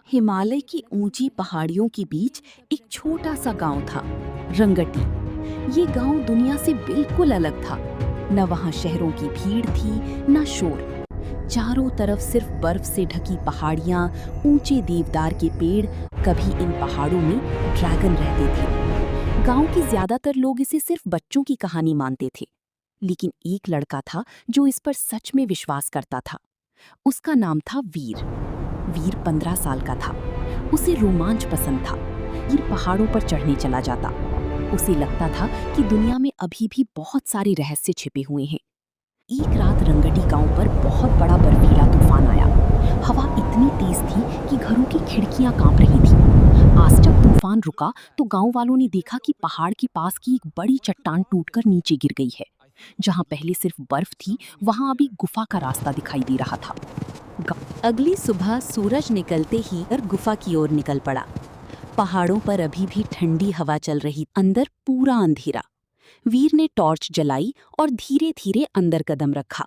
हिमालय की ऊंची पहाड़ियों के बीच एक छोटा सा गांव था, रंगटी। ये गांव दुनिया से बिल्कुल अलग था। न वहां शहरों की भीड़ थी, न शोर। चारों तरफ सिर्फ बर्फ से ढकी पहाड़ियां, ऊंचे देवदार के पेड़। कभी इन पहाड़ों में ड्रैगन रहते थे। गांव के ज्यादातर लोग इसे सिर्फ बच्चों की कहानी मानते थे, लेकिन एक लड़का था जो इस पर सच में विश्वास करता था। उसका नाम था वीर। वीर 15 साल का था। उसे रोमांच पसंद था। वीर पहाड़ों पर चढ़ने चला जाता। उसे लगता था कि दुनिया में अभी भी बहुत सारे रहस्य छिपे हुए हैं। एक रात रंगटी गांव पर बहुत बड़ा बर्फीला तूफान आया। हवा इतनी तेज थी कि घरों की खिड़कियां कांप रही थीं। आज जब तूफान रुका तो गांव वालों ने देखा कि पहाड़ के पास की एक बड़ी चट्टान टूटकर नीचे गिर गई है। जहां पहले सिर्फ बर्फ थी, वहां अभी गुफा का रास्ता दिखाई दे रहा था। अगली सुबह सूरज निकलते ही गुफा की ओर निकल पड़ा। पहाड़ों पर अभी भी ठंडी हवा चल रही, अंदर पूरा अंधेरा। वीर ने टॉर्च जलाई और धीरे धीरे अंदर कदम रखा।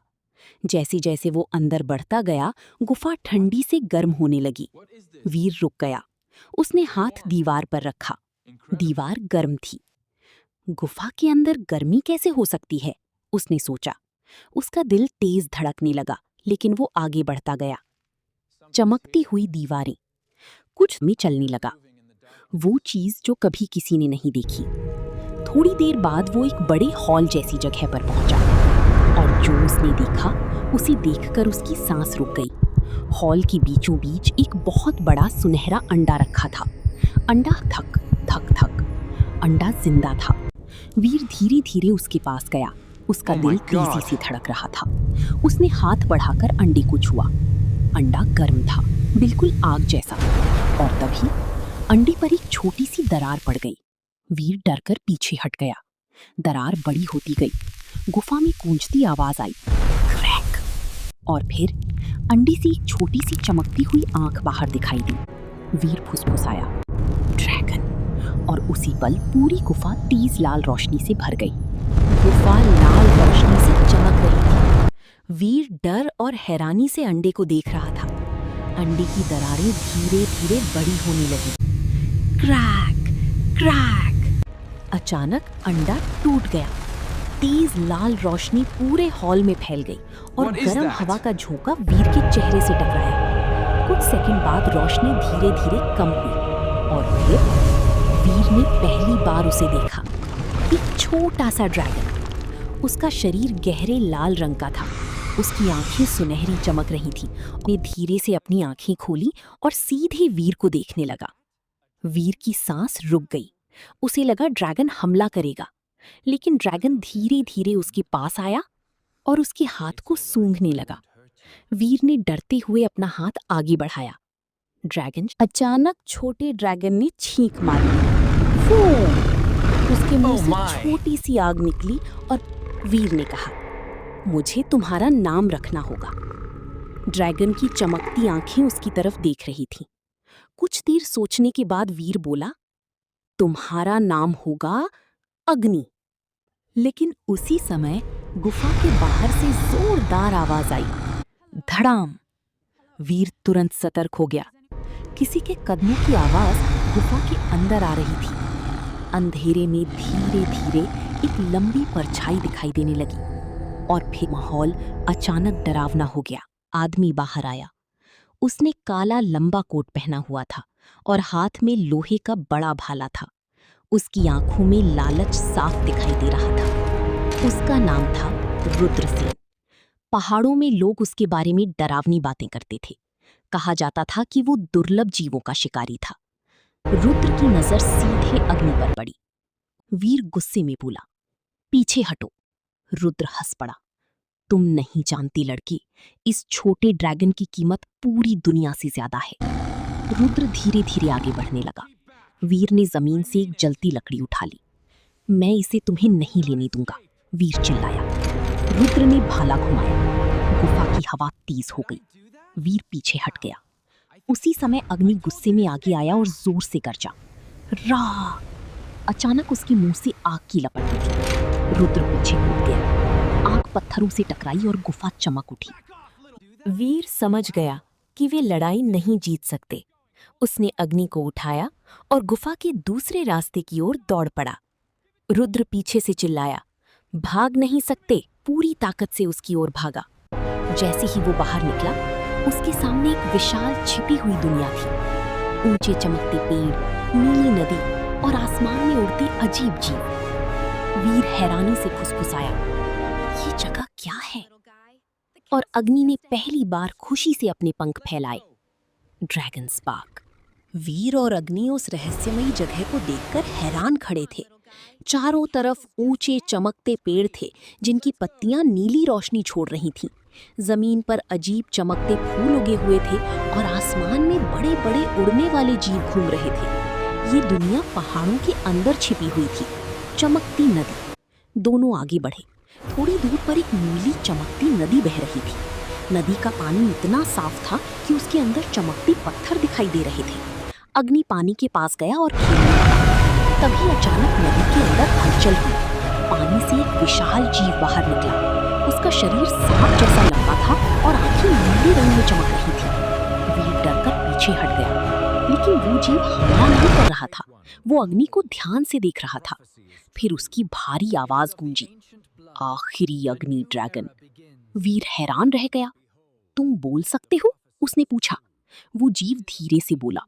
जैसे जैसे वो अंदर बढ़ता गया, गुफा ठंडी से गर्म होने लगी। वीर रुक गया। उसने हाथ दीवार पर रखा। दीवार गर्म थी। गुफा के अंदर गर्मी कैसे हो सकती है, उसने सोचा। उसका दिल तेज धड़कने लगा, लेकिन वो आगे बढ़ता गया। चमकती हुई दीवारें, कुछ में चलने लगा। वो चीज जो कभी किसी ने नहीं देखी। थोड़ी देर बाद वो एक बड़े हॉल जैसी जगह पर पहुंचा, और जो उसने देखा उसे देखकर उसकी सांस रुक गई। हॉल के बीचों बीच एक बहुत बड़ा सुनहरा अंडा रखा था। अंडा थक थक थक, अंडा जिंदा था। वीर धीरे धीरे उसके पास गया। उसका दिल तेजी से धड़क रहा था। उसने हाथ बढ़ाकर अंडे को छुआ। अंडा गर्म था, बिल्कुल आग जैसा। और तभी अंडे पर एक छोटी सी दरार पड़ गई। वीर डरकर पीछे हट गया। दरार बड़ी होती गई। गुफा में गूंजती आवाज आई, क्रैक। और फिर अंडे से एक छोटी सी चमकती हुई आंख बाहर दिखाई दी। वीर फुसफुसाया, ड्रैगन। और उसी पल पूरी गुफा तेज लाल रोशनी से भर गई। गुफा लाल रोशनी से चमक रही थी। वीर डर और हैरानी से अंडे को देख रहा था। अंडे की दरारें धीरे धीरे बड़ी होने लगी। Crack crack. अचानक अंडा टूट गया। तेज लाल रोशनी पूरे हॉल में फैल गई और गर्म हवा का झोंका वीर के चेहरे से टकराया। कुछ सेकंड बाद रोशनी धीरे धीरे कम हुई और फिर वीर ने पहली बार उसे देखा। एक छोटा सा ड्रैगन। उसका शरीर गहरे लाल रंग का था। उसकी आंखें सुनहरी चमक रही थीं। उसने धीरे से अपनी आंखें खोली और सीधे वीर को देखने लगा। वीर की सांस रुक गई। उसे लगा ड्रैगन हमला करेगा, लेकिन ड्रैगन धीरे धीरे उसके पास आया और उसके हाथ को सूंघने लगा। वीर ने डरते हुए अपना हाथ आगे बढ़ाया। ड्रैगन अचानक छोटे ड्रैगन ने छींक मारी। उसके मुंह से छोटी सी आग निकली और वीर ने कहा, मुझे तुम्हारा नाम रखना होगा। ड्रैगन की चमकती आंखें उसकी तरफ देख रही थीं। कुछ देर सोचने के बाद वीर बोला, तुम्हारा नाम होगा अग्नि। लेकिन उसी समय गुफा के बाहर से जोरदार आवाज आई, धड़ाम। वीर तुरंत सतर्क हो गया। किसी के कदमों की आवाज गुफा के अंदर आ रही थी। अंधेरे में धीरे धीरे एक लंबी परछाई दिखाई देने लगी और फिर माहौल अचानक डरावना हो गया। आदमी बाहर आया। उसने काला लंबा कोट पहना हुआ था और हाथ में लोहे का बड़ा भाला था। उसकी आंखों में लालच साफ दिखाई दे रहा था। उसका नाम था रुद्रसेन। पहाड़ों में लोग उसके बारे में डरावनी बातें करते थे। कहा जाता था कि वो दुर्लभ जीवों का शिकारी था। रुद्र की नजर सीधे अग्नि पर पड़ी। वीर गुस्से में बोला, पीछे हटो। रुद्र हंस पड़ा, तुम नहीं जानती लड़की, इस छोटे ड्रैगन की कीमत पूरी दुनिया से ज्यादा है। रुद्र धीरे धीरे आगे बढ़ने लगा। वीर ने जमीन से एक जलती लकड़ी उठा ली। मैं इसे तुम्हें नहीं लेने दूंगा, वीर चिल्लाया। रुद्र ने भाला घुमाया। गुफा की हवा तेज हो गई। वीर पीछे हट गया। उसी समय अग्नि गुस्से में आगे आया और जोर से गरजा, रा। अचानक उसके मुंह से आग की लपट निकली। रुद्र पीछे कूद गया। आग पत्थरों से टकराई और गुफा चमक उठी। वीर समझ गया कि वे लड़ाई नहीं जीत सकते। उसने अग्नि को उठाया और गुफा के दूसरे रास्ते की ओर दौड़ पड़ा। रुद्र पीछे से चिल्लाया, भाग नहीं सकते। पूरी ताकत से उसकी ओर भागा। जैसे ही वो बाहर निकला, उसके सामने एक विशाल छिपी हुई दुनिया थी। ऊंचे चमकते पेड़, नीली नदी और आसमान में उड़ते अजीब जीव। वीर हैरानी से फुसफुसाया, ये जगह क्या है? और अग्नि ने पहली बार खुशी से अपने पंख फैलाए। Dragon spark. वीर और अग्नि उस रहस्यमयी जगह को देखकर हैरान खड़े थे। चारों तरफ ऊंचे चमकते पेड़ थे जिनकी पत्तियां नीली रोशनी छोड़ रही थीं। जमीन पर अजीब चमकते फूल उगे हुए थे और आसमान में बड़े बड़े उड़ने वाले जीव घूम रहे थे। ये दुनिया पहाड़ों के अंदर छिपी हुई थी। चमकती नदी। दोनों आगे बढ़े। थोड़ी दूर पर एक नीली चमकती नदी बह रही थी। नदी का पानी इतना साफ था कि उसके अंदर चमकते पत्थर दिखाई दे रहे थे। अग्नि पानी के पास गया और खेलने लगा। तभी अचानक नदी के अंदर हलचल हुई। पानी से एक विशाल जीव बाहर निकला। उसका शरीर सांप जैसा लंबा था और आंखें नीले रंग में चमक रही थी। वीर डरकर पीछे हट गया, लेकिन वो जीव हमला नहीं कर रहा था। वो अग्नि को ध्यान से देख रहा था। फिर उसकी भारी आवाज गूंजी, आखिरी अग्नि ड्रैगन। वीर हैरान रह गया। तुम बोल सकते हो? उसने पूछा। वो जीव धीरे से बोला,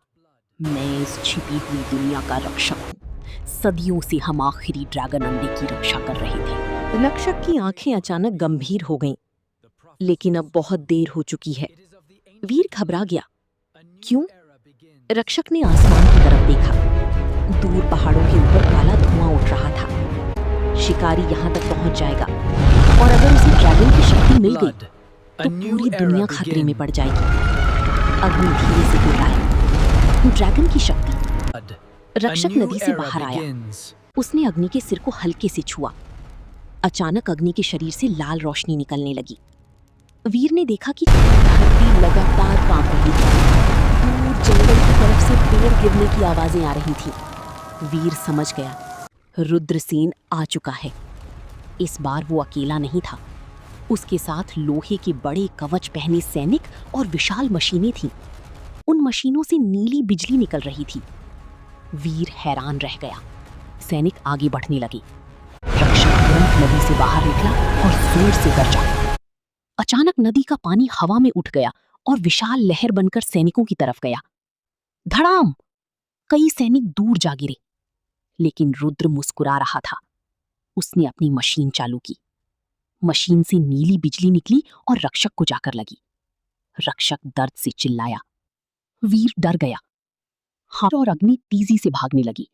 मैं इस छिपी हुई दुनिया का रक्षक हूँ। सदियों से हम आखिरी ड्रैगन अंडे की रक्षा कर रहे थे। रक्षक की आंखें अचानक गंभीर हो गईं। लेकिन अब बहुत देर हो चुकी है। वीर घबरा गया। क्यों? रक्षक ने आसमान की तरफ देखा। दूर पहाड़ों के ऊपर काला धुआं उठ रहा था। शिकारी यहाँ तक पहुँच जाएगा और अगर उसे ड्रैगन की शक्ति मिल गई तो पूरी दुनिया खतरे में पड़ जाएगी। अग्नि धीरे से बोला, ड्रैगन की शक्ति। रक्षक नदी से बाहर आया। उसने अग्नि के सिर को हल्के से छुआ। अचानक अग्नि के शरीर से लाल रोशनी निकलने लगी। वीर ने देखा कि धरती लगातार कांप रही थी। दूर जंगल की तरफ से पेड़ गिरने की आवाजें आ रही थी। वीर समझ गया, रुद्रसेन आ चुका है। इस बार वो अकेला नहीं था। उसके साथ लोहे के बड़े कवच पहने सैनिक और विशाल मशीनें थीं। उन मशीनों से नीली बिजली निकल रही थी। वीर हैरान रह गया। सैनिक आगे बढ़ने लगे। रक्षक तुरंत नदी से बाहर निकला और जोर से गरजा। अचानक नदी का पानी हवा में उठ गया और विशाल लहर बनकर सैनिकों की तरफ गया। धड़ाम! कई सैनिक दूर जा गिरे। लेकिन रुद्र मुस्कुरा रहा था। उसने अपनी मशीन चालू की। मशीन से नीली बिजली निकली और रक्षक को जाकर लगी। रक्षक दर्द से चिल्लाया। वीर डर गया। हाँ, और अग्नि तेजी से भागने लगी।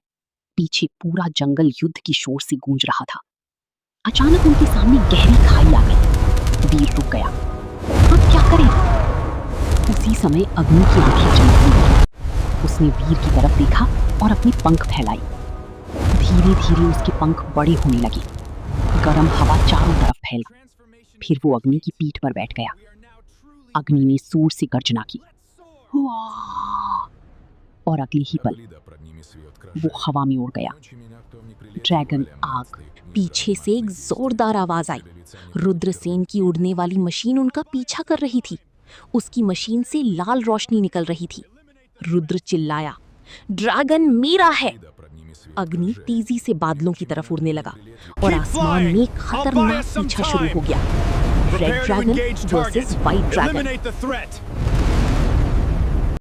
पीछे पूरा जंगल युद्ध की शोर से गूंज रहा था। अचानक उनके सामने गहरी खाई आ गई। वीर रुक गया। अब क्या करें? उसी समय अग्नि की आंखें चमकने लगी। उसने वीर की तरफ देखा और अपने पंख फैलाई। धीरे धीरे उसके पंख बड़े होने लगे। गर्म हवा चारों तरफ फैल गई। फिर वो अग्नि की पीठ पर बैठ गया। अग्नि ने जोर से गर्जना की और अगले ही पल वो हवा में उड़ गया। ड्रैगन आग। पीछे से एक जोरदार आवाज आई। रुद्रसेन की उड़ने वाली मशीन उनका पीछा कर रही थी। उसकी मशीन से लाल रोशनी निकल रही थी। रुद्र चिल्लाया, ड्रैगन मेरा है। अग्नि तेजी से बादलों की तरफ उड़ने लगा और आसमान में खतरनाक पीछा शुरू हो गया। Red dragon versus white dragon.